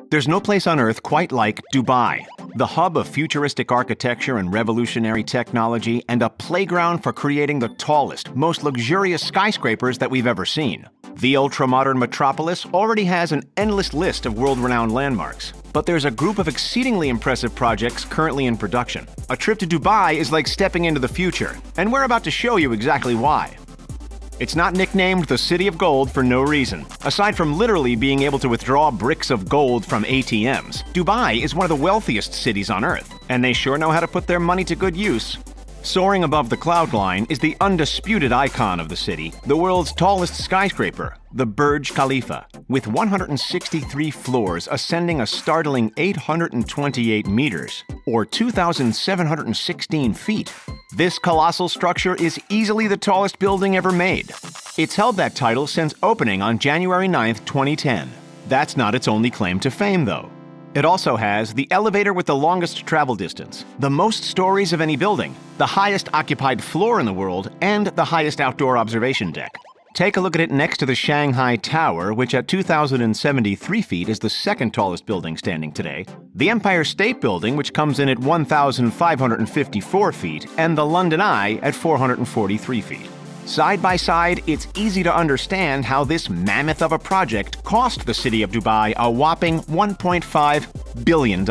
There's no place on Earth quite like Dubai, the hub of futuristic architecture and revolutionary technology, and a playground for creating the tallest, most luxurious skyscrapers that we've ever seen. The ultra-modern metropolis already has an endless list of world-renowned landmarks. But there's a group of exceedingly impressive projects currently in production. A trip to Dubai is like stepping into the future, and we're about to show you exactly why. It's not nicknamed the City of Gold for no reason. Aside from literally being able to withdraw bricks of gold from ATMs, Dubai is one of the wealthiest cities on Earth, and they sure know how to put their money to good use. Soaring above the cloud line is the undisputed icon of the city, the world's tallest skyscraper, the Burj Khalifa, with 163 floors ascending a startling 828 meters, or 2,716 feet. This colossal structure is easily the tallest building ever made. It's held that title since opening on January 9, 2010. That's not its only claim to fame, though. It also has the elevator with the longest travel distance, the most stories of any building, the highest occupied floor in the world, and the highest outdoor observation deck. Take a look at it next to the Shanghai Tower, which at 2,073 feet is the second tallest building standing today, the Empire State Building, which comes in at 1,554 feet, and the London Eye at 443 feet. Side by side, it's easy to understand how this mammoth of a project cost the city of Dubai a whopping $1.5 billion.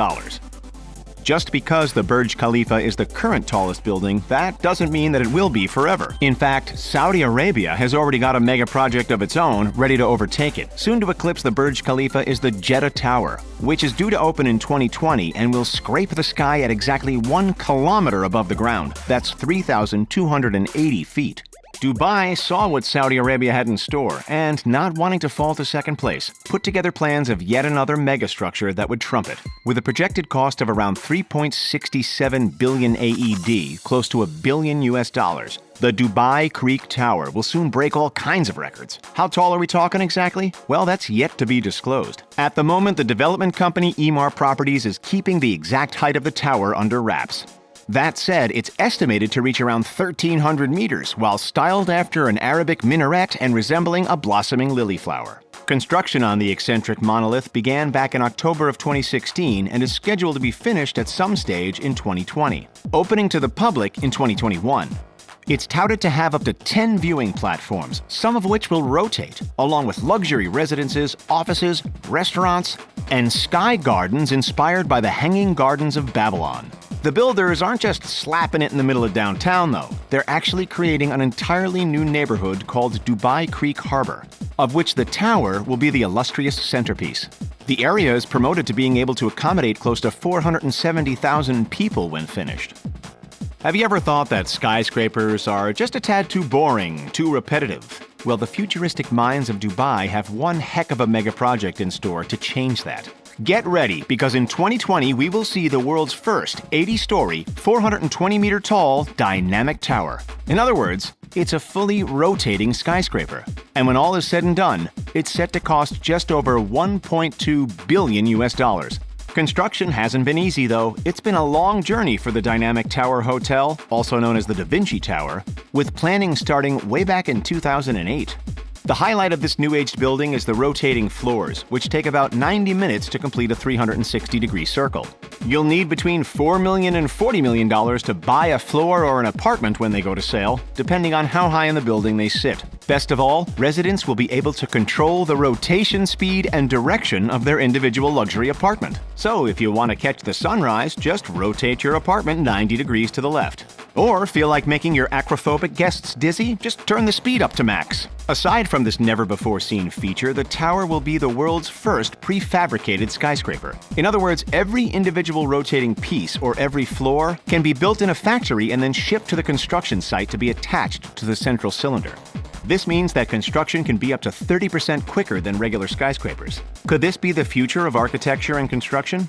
Just because the Burj Khalifa is the current tallest building, that doesn't mean that it will be forever. In fact, Saudi Arabia has already got a mega project of its own ready to overtake it. Soon to eclipse the Burj Khalifa is the Jeddah Tower, which is due to open in 2020 and will scrape the sky at exactly 1 kilometer above the ground. That's 3,280 feet. Dubai saw what Saudi Arabia had in store and, not wanting to fall to second place, put together plans of yet another megastructure that would trump it. With a projected cost of around 3.67 billion AED, close to $1 billion, the Dubai Creek Tower will soon break all kinds of records. How tall are we talking exactly? Well, that's yet to be disclosed. At the moment, the development company Emaar Properties is keeping the exact height of the tower under wraps. That said, it's estimated to reach around 1,300 meters, while styled after an Arabic minaret and resembling a blossoming lily flower. Construction on the eccentric monolith began back in October of 2016 and is scheduled to be finished at some stage in 2020, opening to the public in 2021. It's touted to have up to 10 viewing platforms, some of which will rotate, along with luxury residences, offices, restaurants, and sky gardens inspired by the Hanging Gardens of Babylon. The builders aren't just slapping it in the middle of downtown, though. They're actually creating an entirely new neighborhood called Dubai Creek Harbor, of which the tower will be the illustrious centerpiece. The area is promoted to being able to accommodate close to 470,000 people when finished. Have you ever thought that skyscrapers are just a tad too boring, too repetitive? Well, the futuristic minds of Dubai have one heck of a mega project in store to change that. Get ready, because in 2020 we will see the world's first 80-story, 420-meter-tall dynamic tower. In other words, it's a fully rotating skyscraper. And when all is said and done, it's set to cost just over $1.2 billion. Construction hasn't been easy, though. It's been a long journey for the Dynamic Tower Hotel, also known as the Da Vinci Tower, with planning starting way back in 2008. The highlight of this new-aged building is the rotating floors, which take about 90 minutes to complete a 360-degree circle. You'll need between $4 million and $40 million to buy a floor or an apartment when they go to sale, depending on how high in the building they sit. Best of all, residents will be able to control the rotation speed and direction of their individual luxury apartment. So if you want to catch the sunrise, just rotate your apartment 90 degrees to the left. Or feel like making your acrophobic guests dizzy? Just turn the speed up to max. Aside from this never-before-seen feature, the tower will be the world's first prefabricated skyscraper. In other words, every individual rotating piece or every floor can be built in a factory and then shipped to the construction site to be attached to the central cylinder. This means that construction can be up to 30% quicker than regular skyscrapers. Could this be the future of architecture and construction?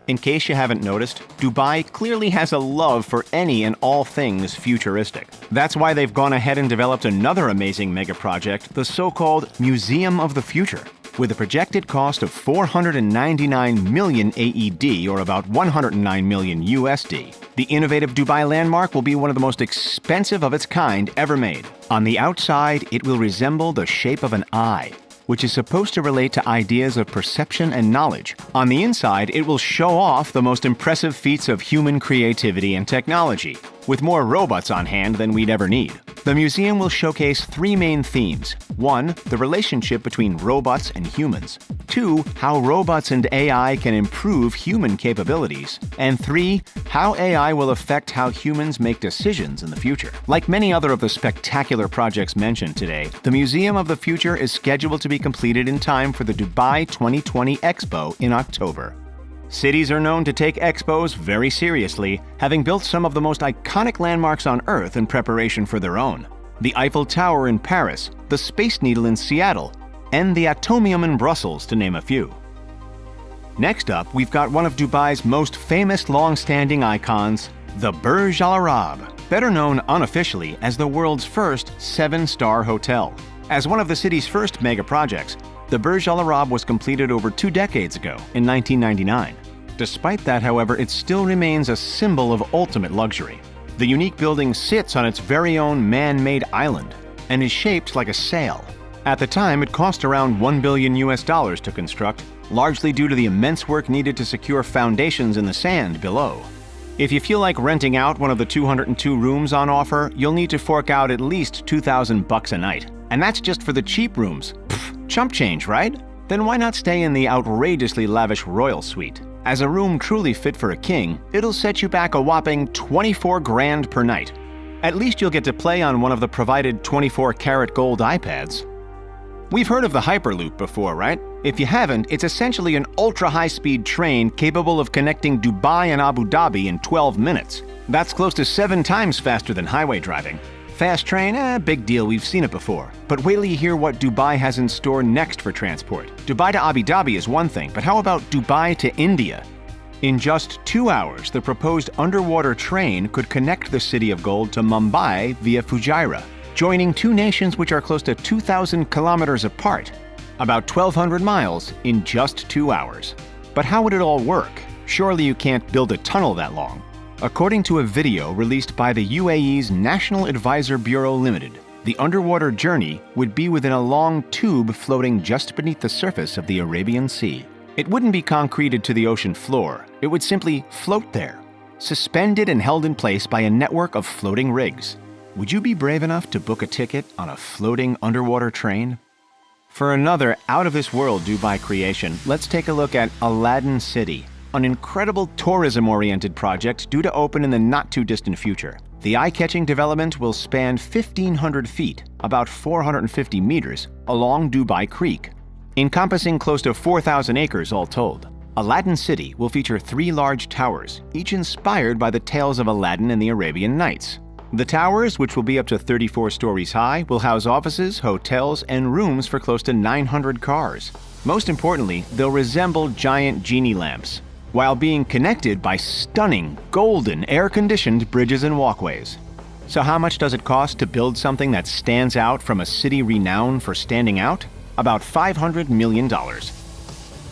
In case you haven't noticed, Dubai clearly has a love for any and all things futuristic. That's why they've gone ahead and developed another amazing mega project, the so-called Museum of the Future. With a projected cost of 499 million AED, or about 109 million USD, the innovative Dubai landmark will be one of the most expensive of its kind ever made. On the outside, it will resemble the shape of an eye, which is supposed to relate to ideas of perception and knowledge. On the inside, it will show off the most impressive feats of human creativity and technology, with more robots on hand than we'd ever need. The museum will showcase three main themes. 1. The relationship between robots and humans. 2. How robots and AI can improve human capabilities. And 3. How AI will affect how humans make decisions in the future. Like many other of the spectacular projects mentioned today, the Museum of the Future is scheduled to be completed in time for the Dubai 2020 Expo in October. Cities are known to take expos very seriously, having built some of the most iconic landmarks on Earth in preparation for their own. The Eiffel Tower in Paris, the Space Needle in Seattle, and the Atomium in Brussels, to name a few. Next up, we've got one of Dubai's most famous long-standing icons, the Burj Al Arab, better known unofficially as the world's first 7-star hotel. As one of the city's first mega projects, the Burj Al Arab was completed over 2 decades ago, in 1999. Despite that, however, it still remains a symbol of ultimate luxury. The unique building sits on its very own man-made island and is shaped like a sail. At the time, it cost around $1 billion to construct, largely due to the immense work needed to secure foundations in the sand below. If you feel like renting out one of the 202 rooms on offer, you'll need to fork out at least $2,000 a night. And that's just for the cheap rooms. Pfft, chump change, right? Then why not stay in the outrageously lavish royal suite? As a room truly fit for a king, it'll set you back a whopping $24,000 per night. At least you'll get to play on one of the provided 24-karat gold iPads. We've heard of the Hyperloop before, right? If you haven't, it's essentially an ultra-high-speed train capable of connecting Dubai and Abu Dhabi in 12 minutes. That's close to 7 times faster than highway driving. Fast train, big deal, we've seen it before. But wait till you hear what Dubai has in store next for transport. Dubai to Abu Dhabi is one thing, but how about Dubai to India? In just 2 hours, the proposed underwater train could connect the City of Gold to Mumbai via Fujairah, joining two nations which are close to 2,000 kilometers apart, about 1,200 miles in just 2 hours. But how would it all work? Surely you can't build a tunnel that long. According to a video released by the UAE's National Advisor Bureau Limited, the underwater journey would be within a long tube floating just beneath the surface of the Arabian Sea. It wouldn't be concreted to the ocean floor, it would simply float there, suspended and held in place by a network of floating rigs. Would you be brave enough to book a ticket on a floating underwater train? For another out-of-this-world Dubai creation, let's take a look at Aladdin City, an incredible tourism-oriented project due to open in the not-too-distant future. The eye-catching development will span 1,500 feet, about 450 meters, along Dubai Creek, encompassing close to 4,000 acres all told. Aladdin City will feature 3 large towers, each inspired by the tales of Aladdin and the Arabian Nights. The towers, which will be up to 34 stories high, will house offices, hotels, and rooms for close to 900 cars. Most importantly, they'll resemble giant genie lamps, while being connected by stunning, golden, air-conditioned bridges and walkways. So how much does it cost to build something that stands out from a city renowned for standing out? About $500 million.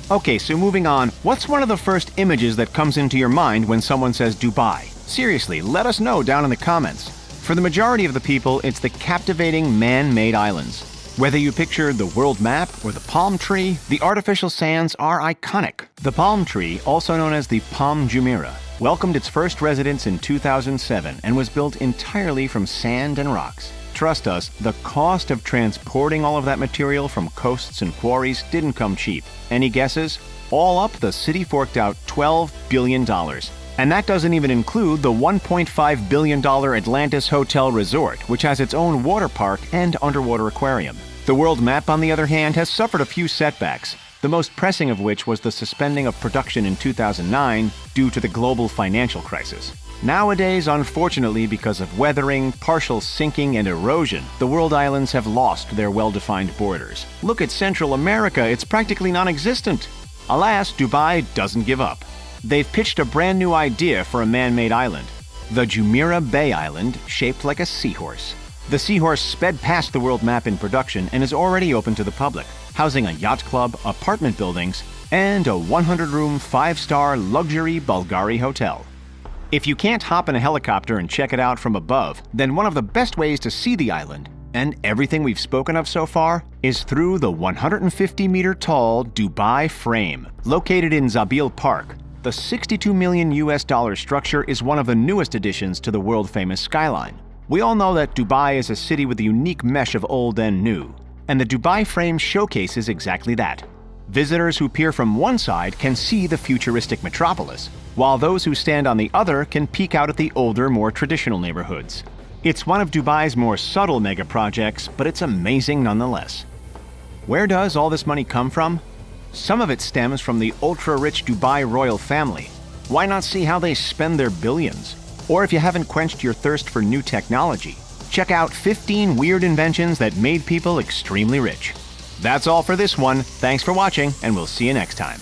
Okay, so moving on, what's one of the first images that comes into your mind when someone says Dubai? Seriously, let us know down in the comments. For the majority of the people, it's the captivating man-made islands. Whether you picture the world map or the palm tree, the artificial sands are iconic. The palm tree, also known as the Palm Jumeirah, welcomed its first residents in 2007 and was built entirely from sand and rocks. Trust us, the cost of transporting all of that material from coasts and quarries didn't come cheap. Any guesses? All up, the city forked out $12 billion. And that doesn't even include the $1.5 billion Atlantis Hotel Resort, which has its own water park and underwater aquarium. The world map, on the other hand, has suffered a few setbacks, the most pressing of which was the suspending of production in 2009 due to the global financial crisis. Nowadays, unfortunately, because of weathering, partial sinking, and erosion, the world islands have lost their well-defined borders. Look at Central America, it's practically non-existent. Alas, Dubai doesn't give up. They've pitched a brand new idea for a man-made island, the Jumeirah Bay Island, shaped like a seahorse. The seahorse sped past the world map in production and is already open to the public, housing a yacht club, apartment buildings, and a 100-room, 5-star luxury Bulgari hotel. If you can't hop in a helicopter and check it out from above, then one of the best ways to see the island And everything we've spoken of so far is through the 150-meter-tall Dubai Frame, located in Zabil Park. The $62 million structure is one of the newest additions to the world-famous skyline. We all know that Dubai is a city with a unique mesh of old and new, and the Dubai Frame showcases exactly that. Visitors who peer from one side can see the futuristic metropolis, while those who stand on the other can peek out at the older, more traditional neighborhoods. It's one of Dubai's more subtle mega projects, but it's amazing nonetheless. Where does all this money come from? Some of it stems from the ultra-rich Dubai royal family. Why not see how they spend their billions? Or if you haven't quenched your thirst for new technology, check out 15 weird inventions that made people extremely rich. That's all for this one. Thanks for watching, and we'll see you next time.